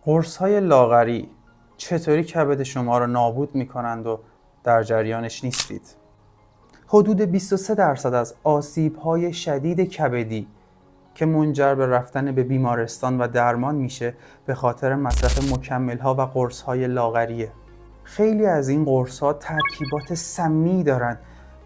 قرص‌های لاغری چطوری کبد شما رو نابود می‌کنند و در جریانش نیستید؟ حدود 23% از آسیب‌های شدید کبدی که منجر به رفتن به بیمارستان و درمان میشه به خاطر مصرف مکمل‌ها و قرص‌های لاغریه. خیلی از این قرص‌ها ترکیبات سمی دارن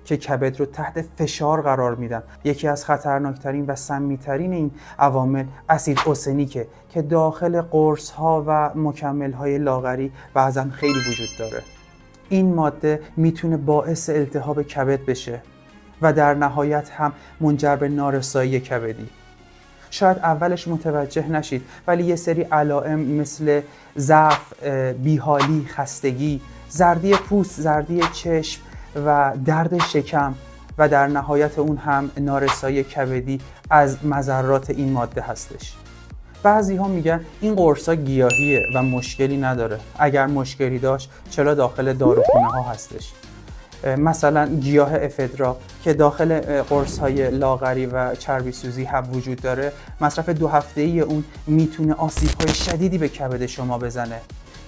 که کبد رو تحت فشار قرار میدن. یکی از خطرناکترین و سمی‌ترین این عوامل اسید اوسنیکه که داخل قرص‌ها و مکمل‌های لاغری بعضاً خیلی وجود داره. این ماده میتونه باعث التهاب کبد بشه و در نهایت هم منجر به نارسایی کبدی. شاید اولش متوجه نشید ولی یه سری علائم مثل ضعف، بیحالی، خستگی، زردی پوست، زردی چشم و درد شکم و در نهایت اون هم نارسایی کبدی از مضرات این ماده هستش. بعضی ها میگن این قرصا گیاهیه و مشکلی نداره. اگر مشکلی داشت چرا داخل داروخونه ها هستش؟ مثلا گیاه افدرا که داخل قرص های لاغری و چربی سوزی هم وجود داره، مصرف 2 هفته‌ای اون میتونه آسیب های شدیدی به کبد شما بزنه.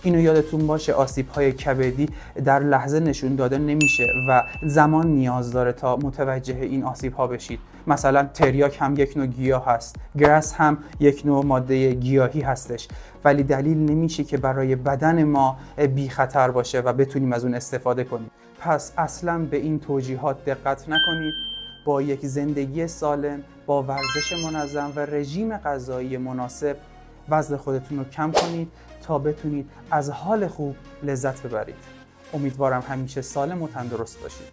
اینو یادتون باشه، آسیب های کبدی در لحظه نشون داده نمیشه و زمان نیاز داره تا متوجه این آسیب ها بشید. مثلا تریاک هم یک نوع گیاه هست، گرس هم یک نوع ماده گیاهی هستش، ولی دلیل نمیشه که برای بدن ما بی خطر باشه و بتونیم از اون استفاده کنیم. پس اصلا به این توجیهات دقت نکنید. با یک زندگی سالم، با ورزش منظم و رژیم غذایی مناسب وزن خودتون رو کم کنید تا بتونید از حال خوب لذت ببرید. امیدوارم همیشه سالم و تندرست باشید.